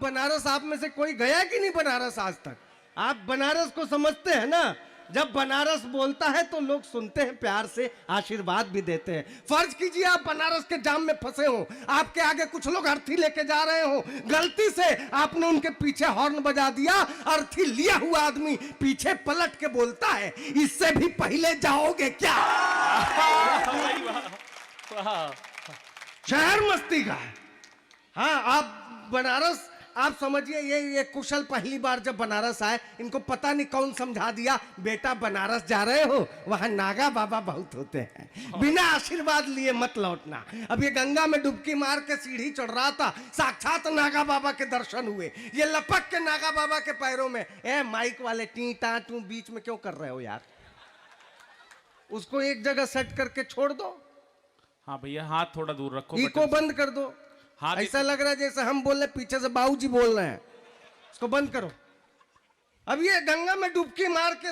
बनारस, आप में से कोई गया कि नहीं बनारस आज तक? आप बनारस को समझते हैं ना? जब बनारस बोलता है तो लोग सुनते हैं, प्यार से आशीर्वाद भी देते हैं। फर्ज कीजिए आप बनारस के जाम में फंसे हो, आपके आगे कुछ लोग अर्थी लेके जा रहे हो, गलती से आपने उनके पीछे हॉर्न बजा दिया, अर्थी लिया हुआ आदमी पीछे पलट के बोलता है, इससे भी पहले जाओगे क्या? शहर मस्ती का है। हाँ, आप बनारस, आप समझिए ये कुशल पहली बार जब बनारस आए, इनको पता नहीं कौन समझा दिया, बेटा बनारस जा रहे हो, वहां नागा बाबा बहुत होते हैं, बिना आशीर्वाद लिए मत लौटना। अब ये गंगा में डुबकी मार के सीढ़ी चढ़ रहा था, साक्षात नागा बाबा के दर्शन हुए। ये लपक के नागा बाबा के पैरों में, ए माइक वाले टी टा टू बीच में क्यों कर रहे हो यार? उसको एक जगह सेट करके छोड़ दो। हाँ भैया, हाथ थोड़ा दूर रखो, इको बंद कर दो। ऐसा लग रहा है जैसे हम बोल रहे, पीछे से बाबूजी बोल रहे हैं। इसको बंद करो। अब ये गंगा में डुबकी मार के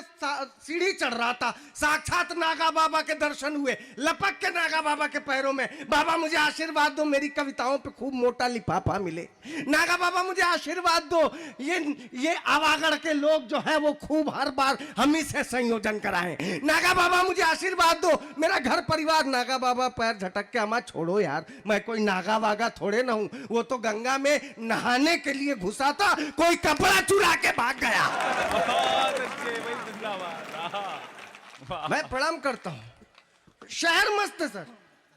सीढ़ी चढ़ रहा था, साक्षात नागा बाबा के दर्शन हुए, लपक के नागा बाबा के पैरों में, बाबा मुझे आशीर्वाद दो, मेरी कविताओं पे खूब मोटा लिफाफा मिले, नागा बाबा मुझे आशीर्वाद दो, ये आवागढ़ के लोग जो है वो खूब हर बार हम ही से संयोजन कराएं, नागा बाबा मुझे आशीर्वाद दो, मेरा घर परिवार। नागा बाबा पैर झटक के, अमा छोड़ो यार, मैं कोई नागा वागा थोड़े ना हूं, वो तो गंगा में नहाने के लिए घुसा था, कोई कपड़ा चुरा के भाग गया। मैं प्रणाम करता हूं। शहर मस्त है सर।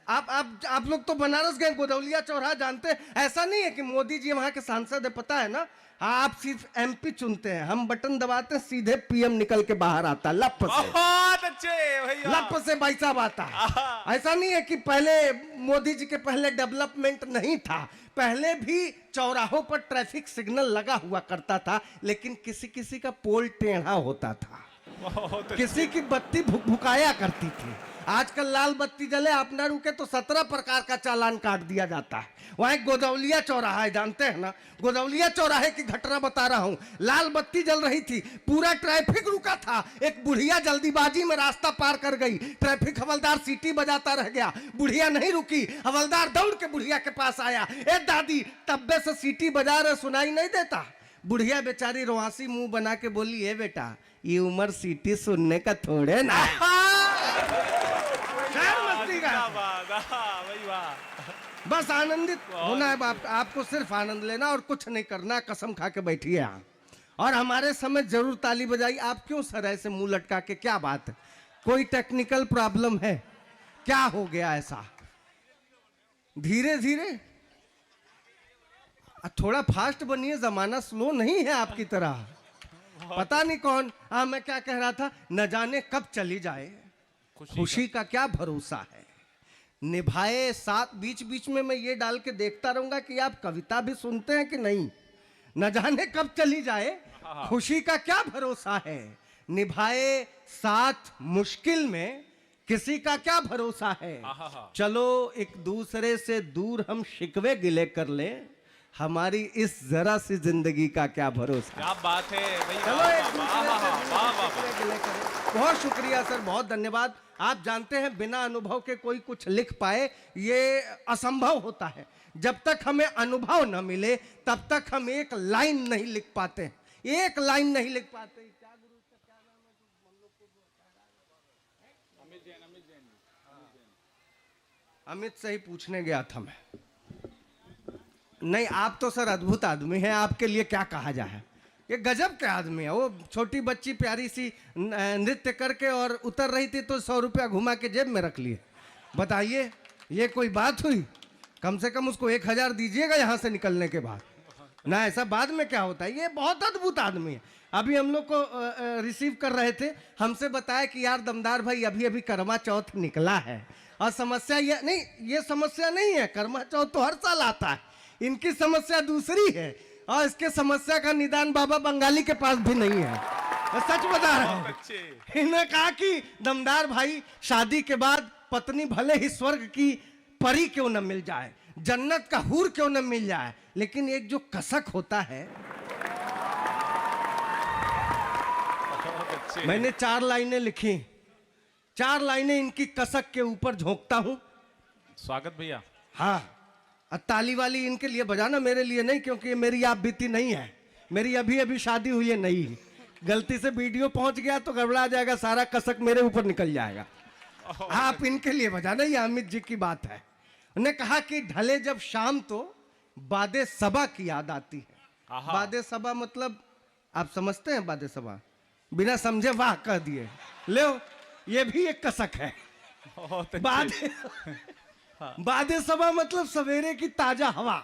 आप लोग तो बनारस गए, गोदौलिया चौराहा जानते हैं। ऐसा नहीं है कि मोदी जी वहां के सांसद है, पता है ना? आप सिर्फ एमपी चुनते हैं, हम बटन दबाते हैं, सीधे पीएम निकल के बाहर आता, लप से। बहुत अच्छे भैया, लप से भाई साहब आता है। ऐसा नहीं है कि पहले मोदी जी के पहले डेवलपमेंट नहीं था, पहले भी चौराहों पर ट्रैफिक सिग्नल लगा हुआ करता था, लेकिन किसी किसी का पोल टेढ़ा होता था, किसी की बत्ती भुकाया करती थी। आजकल लाल बत्ती जले, आप ना रुके तो 17 प्रकार का चालान काट दिया जाता है। वहां गोदौलिया चौराहा है, जानते हैं ना? गोदौलिया चौराहे की घटना बता रहा हूं। लाल बत्ती जल रही थी, पूरा ट्रैफिक रुका था, एक बुढ़िया जल्दीबाजी में रास्ता पार कर गई, ट्रैफिक हवलदार सीटी बजाता रह गया, बुढ़िया नहीं रुकी, हवलदार दौड़ के बुढ़िया के पास आया, ए दादी तब्बे से सीटी बजा रहे, सुनाई नहीं देता? बुढ़िया बेचारी रोहासी मुंह बना के बोली, ए बेटा ये उम्र सीटी सुनने का थोड़े ना। बस आनंदित होना है, आपको सिर्फ आनंद लेना और कुछ नहीं करना, कसम खा के बैठिए यहाँ और हमारे समय जरूर ताली बजाई। आप क्यों सर ऐसे मुंह लटका के, क्या बात है? कोई टेक्निकल प्रॉब्लम है क्या? हो गया ऐसा? धीरे धीरे थोड़ा फास्ट बनिए, जमाना स्लो नहीं है आपकी तरह। पता नहीं कौन, हाँ मैं क्या कह रहा था, न जाने कब चली जाए, खुशी का क्या भरोसा है, निभाए साथ। बीच बीच में मैं ये डाल के देखता रहूंगा कि आप कविता भी सुनते हैं कि नहीं। न जाने कब चली जाए, खुशी का क्या भरोसा है, निभाए साथ मुश्किल में, किसी का क्या भरोसा है। चलो एक दूसरे से दूर हम शिकवे गिले कर ले, हमारी इस जरा सी जिंदगी का क्या भरोसा। क्या बात है भैया, चलो एक दूसरे से बहुत शुक्रिया सर, बहुत धन्यवाद। आप जानते हैं बिना अनुभव के कोई कुछ लिख पाए ये असंभव होता है। जब तक हमें अनुभव न मिले तब तक हम एक लाइन नहीं लिख पाते, एक लाइन नहीं लिख पाते। क्या गुरु का क्या नाम है? अमित से ही पूछने गया था मैं। नहीं, आप तो सर अद्भुत आदमी हैं, आपके लिए क्या कहा जाए। ये गजब के आदमी है। वो छोटी बच्ची प्यारी सी नृत्य करके और उतर रही थी तो 100 रुपया घुमा के जेब में रख लिए। बताइए ये कोई बात हुई? कम से कम उसको 1000 दीजिएगा यहाँ से निकलने के बाद ना, ऐसा बाद में क्या होता है। ये बहुत अद्भुत आदमी है। अभी हम लोग को रिसीव कर रहे थे, हमसे बताया कि यार दमदार भाई अभी अभी करवा चौथ निकला है और समस्या ये नहीं, ये समस्या नहीं है, करवा चौथ तो हर साल आता है, इनकी समस्या दूसरी है और इसके समस्या का निदान बाबा बंगाली के पास भी नहीं है। मैं सच बता रहा हूँ। इन्होंने कहा कि दमदार भाई शादी के बाद पत्नी भले ही स्वर्ग की परी क्यों न मिल जाए, जन्नत का हूर क्यों न मिल जाए, लेकिन एक जो कसक होता है। मैंने 4 लाइनें लिखी, 4 लाइनें इनकी कसक के ऊपर झोंकता हूं। स्वागत भैया। हाँ और ताली वाली इनके लिए बजाना, मेरे लिए नहीं, क्योंकि ये मेरी आप बीती नहीं है। मेरी अभी अभी शादी हुई है नई। गलती से वीडियो पहुंच गया तो गड़बड़ा जाएगा, सारा कसक मेरे ऊपर निकल जाएगा। आप इनके लिए बजाना, ये अमित जी की बात है। उन्होंने कहा कि ढले जब शाम तो बादे सबा की याद आती है। बादे सबा मतलब आप समझते हैं? बादे सबा बिना समझे वाह कह दिए। ले ये भी एक कसक है। बादे बादे सबा मतलब सवेरे की ताजा हवा।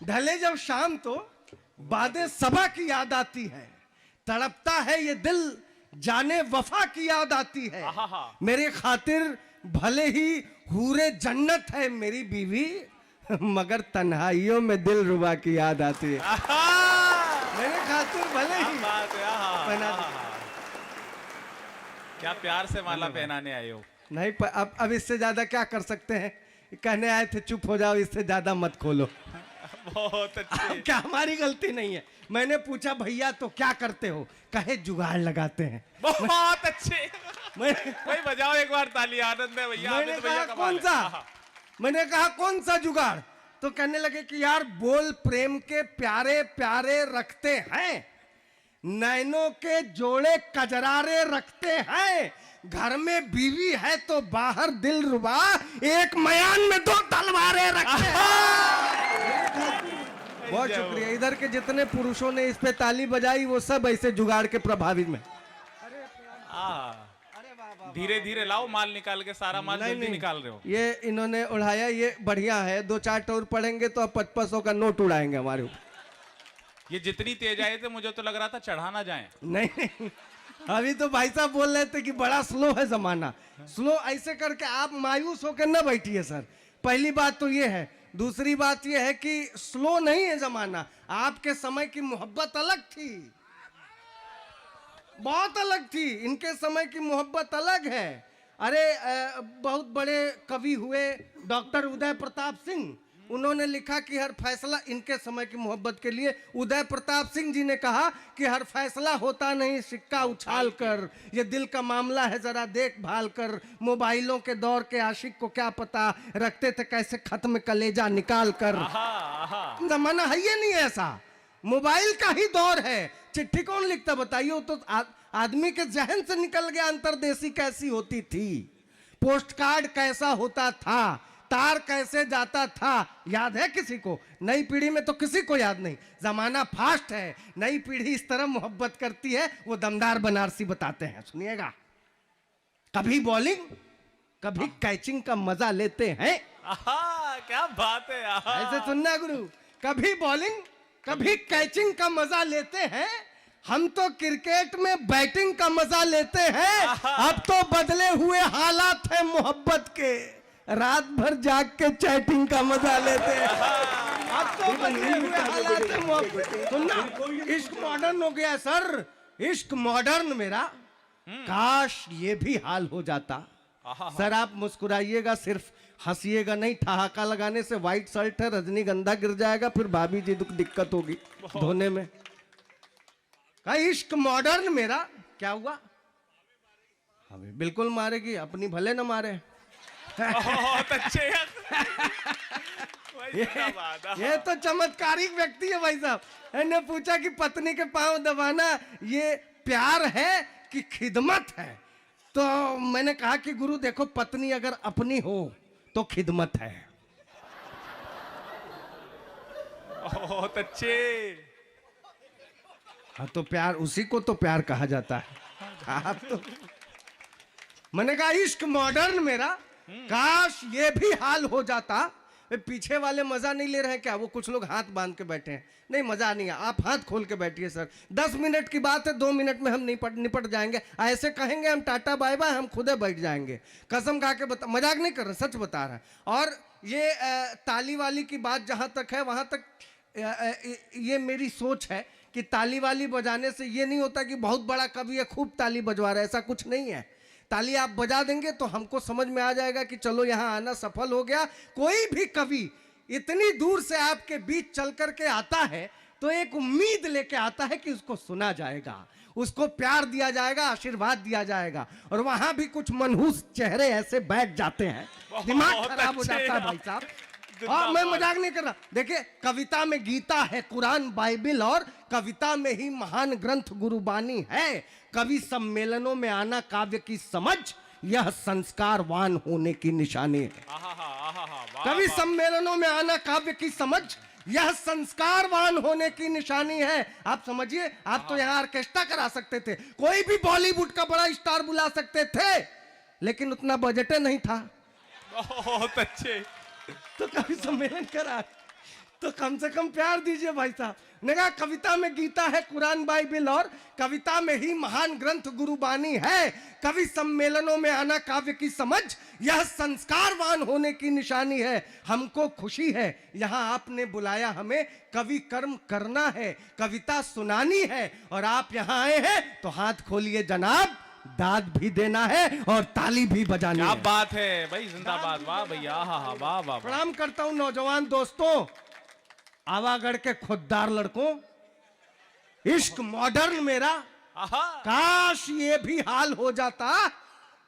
ढले जब शाम तो बादे सबा की याद आती है। तड़पता है ये दिल जाने वफा की याद आती है। मेरे खातिर भले ही हूरे जन्नत है मेरी बीवी, मगर तन्हाइयों में दिल रुबा की याद आती है। मेरे खातिर भले ही क्या प्यार से माला पहनाने आए हो। नहीं अब इससे ज्यादा क्या कर सकते हैं? कहने आए थे चुप हो जाओ, इससे ज्यादा मत खोलो। बहुत अच्छे। क्या हमारी गलती नहीं है? मैंने पूछा भैया तो क्या करते हो? कहे जुगाड़ लगाते हैं। बहुत अच्छे। मैंने भाई बजाओ एक बार ताली, आनंद है भैया। मैंने आनंद भैया कहा कमाल कौन है। सा? मैंने कहा कौन सा जुगाड़? तो कहने लगे कि यार बोल प्रेम के प्यारे प्यारे रखते हैं, नैनों के जोड़े कजरारे रखते हैं, घर में बीवी है तो बाहर दिल रुबा, एक मयान में दो तलवारें रखते हैं। बहुत शुक्रिया। इधर के जितने पुरुषों ने इस पे ताली बजाई वो सब ऐसे जुगाड़ के प्रभावित में। धीरे धीरे लाओ, माल निकाल के सारा माल जल्दी निकाल रहे हो। ये इन्होंने उड़ाया, ये बढ़िया है। 2-4 टोर पड़ेंगे तो अब 500 का नोट उड़ाएंगे हमारे ऊपर। ये जितनी तेज आए थे मुझे तो लग रहा था चढ़ा ना जाए। नहीं अभी तो भाई साहब बोल रहे थे कि बड़ा स्लो है जमाना। स्लो ऐसे करके आप मायूस होकर ना बैठिए सर। पहली बात तो ये है। दूसरी बात ये है कि स्लो नहीं है जमाना। आपके समय की मोहब्बत अलग थी, बहुत अलग थी। इनके समय की मोहब्बत अलग है। अरे बहुत बड़े कवि हुए डॉक्टर उदय प्रताप सिंह, उन्होंने लिखा कि हर फैसला, इनके समय की मोहब्बत के लिए उदय प्रताप सिंह जी ने कहा कि हर फैसला होता नहीं सिक्का उछाल कर, ये दिल का मामला है जरा देखभाल कर, मोबाइलों के दौर के आशिक को क्या पता रखते थे कैसे खत्म कलेजा निकाल कर। जमाना है ये नहीं ऐसा, मोबाइल का ही दौर है। चिट्ठी कौन लिखता बताइए? वो तो आदमी के जहन से निकल गया। अंतरदेशी कैसी होती थी, पोस्ट कार्ड कैसा होता था, तार कैसे जाता था, याद है किसी को? नई पीढ़ी में तो किसी को याद नहीं। जमाना फास्ट है, नई पीढ़ी इस तरह मोहब्बत करती है। वो दमदार बनारसी बताते हैं, सुनिएगा। कभी बॉलिंग कभी कैचिंग का मजा लेते हैं। क्या बात है। ऐसे सुनना गुरु, कभी बॉलिंग कभी कैचिंग का मजा लेते हैं, हम तो क्रिकेट में बैटिंग का मजा लेते हैं। अब तो बदले हुए हालात है मोहब्बत के, रात भर जाग के चैटिंग का मजा लेते हैं। अब तो बदले हुए हालात है मोहब्बत। सुनना, इश्क मॉडर्न हो गया सर, इश्क मॉडर्न मेरा। काश ये भी हाल हो जाता। सर आप मुस्कुराइएगा, सिर्फ हंसिएगा नहीं। ठहाका लगाने से व्हाइट शर्ट है, रजनीगंधा गिर जाएगा, फिर भाभी जी दिक्कत होगी धोने में। का इश्क मॉडर्न मेरा क्या हुआ? हमें बिल्कुल मारेगी, अपनी भले न मारे। बहुत अच्छे। ये तो चमत्कारिक व्यक्ति है भाई साहब। मैंने पूछा कि पत्नी के पांव दबाना ये प्यार है कि खिदमत है? तो मैंने कहा कि गुरु देखो, पत्नी अगर अपनी हो तो खिदमत है। बहुत अच्छे। हाँ तो प्यार, उसी को तो प्यार कहा जाता है। आप तो, मैंने कहा इश्क मॉडर्न मेरा, काश ये भी हाल हो जाता। पीछे वाले मजा नहीं ले रहे हैं क्या? वो कुछ लोग हाथ बांध के बैठे हैं। नहीं मजा नहीं है, आप हाथ खोल के बैठिए सर। 10 मिनट की बात है, 2 मिनट में हम निपट जाएंगे। ऐसे कहेंगे हम टाटा बाय बाय, हम खुदे बैठ जाएंगे। कसम खा के बता, मजाक नहीं कर रहे, सच बता रहा है। और ये ताली वाली की बात जहां तक है, वहां तक ये मेरी सोच है कि ताली वाली बजाने से ये नहीं होता कि बहुत बड़ा कवि है खूब ताली बजवा रहा है, ऐसा कुछ नहीं है। ताली आप बजा देंगे तो हमको समझ में आ जाएगा कि चलो यहाँ आना सफल हो गया। कोई भी कवि इतनी दूर से आपके बीच चल करके आता है तो एक उम्मीद लेके आता है कि उसको सुना जाएगा, उसको प्यार दिया जाएगा, आशीर्वाद दिया जाएगा। और वहां भी कुछ मनहूस चेहरे ऐसे बैठ जाते हैं, दिमाग खराब हो जाता है भाई साहब। हाँ, मैं मजाक नहीं कर रहा। देखिए, कविता में गीता है, कुरान, बाइबिल, और कविता में ही महान ग्रंथ गुरुबानी है। कवि सम्मेलनों में आना काव्य की समझ, यह संस्कारवान होने की निशानी है। कवि सम्मेलनों में आना काव्य की समझ, यह संस्कारवान होने की निशानी है। आप समझिए, आप तो यहाँ ऑर्केस्ट्रा करा सकते थे, कोई भी बॉलीवुड का बड़ा स्टार बुला सकते थे, लेकिन उतना बजट नहीं था। बहुत अच्छे। तो कवि सम्मेलन करा, तो कम से कम प्यार दीजिए भाई साहब ने कहा कविता में गीता है, कुरान, बाइबिल, और कविता में ही महान ग्रंथ गुरुबानी है। कवि सम्मेलनों में आना काव्य की समझ, यह संस्कारवान होने की निशानी है। हमको खुशी है यहाँ आपने बुलाया, हमें कवि कर्म करना है, कविता सुनानी है, और आप यहाँ आए हैं तो हाथ खोलिए जनाब, दाद भी देना है और ताली भी बजानी है। क्या बात है भाई, जिंदाबाद। वाह भैया, वाह वाह। प्रणाम करता हूं नौजवान दोस्तों, आवागढ़ के खुददार लड़कों, इश्क मॉडर्न मेरा, काश ये भी हाल हो जाता,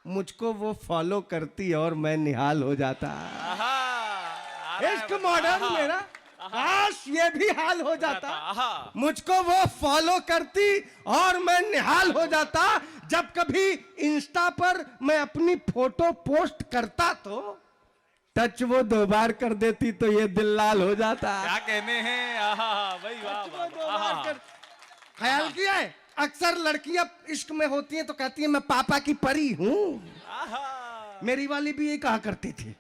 मुझको वो फॉलो करती और मैं निहाल हो जाता। इश्क मॉडर्न मेरा, काश ये भी हाल हो जाता, मुझको वो फॉलो करती और मैं निहाल हो जाता। जब कभी इंस्टा पर मैं अपनी फोटो पोस्ट करता तो टच वो 2 बार कर देती तो ये दिल लाल हो जाता। क्या कहने हैं भाई, वाह। ख्याल किया है, अक्सर लड़कियां इश्क में होती हैं तो कहती हैं मैं पापा की परी हूं। मेरी वाली भी ये कहा करती थी।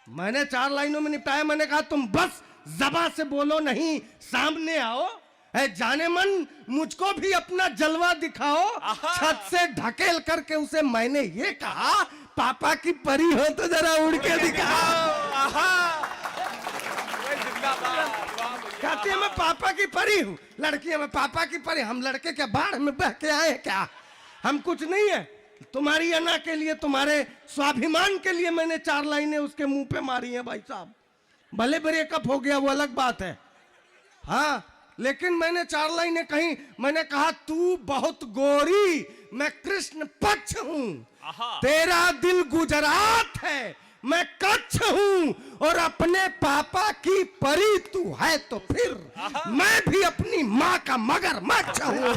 मैंने 4 लाइनों में निपटाया। मैंने कहा तुम बस ज़बान से बोलो नहीं, सामने आओ, है जाने मन मुझको भी अपना जलवा दिखाओ। छत से ढकेल करके उसे मैंने ये कहा, पापा की परी हो तो जरा उड़ के दिखाओ। कहती है मैं पापा की परी हूँ, लड़की है मैं पापा की परी। हम लड़के क्या बाढ़ में बह के आए क्या? हम कुछ नहीं है। तुम्हारी अना के लिए, तुम्हारे स्वाभिमान के लिए मैंने 4 लाइनें उसके मुंह पे मारी हैं भाई साहब। भले ब्रेकअप हो गया वो अलग बात है, हाँ, लेकिन मैंने 4 लाइनें कही। मैंने कहा तू बहुत गोरी, मैं कृष्ण पक्ष हूं, तेरा दिल गुजरात है, मैं कच्छ हूं, और अपने पापा की परी तू है तो फिर मैं भी अपनी माँ का मगरमच्छ हूं।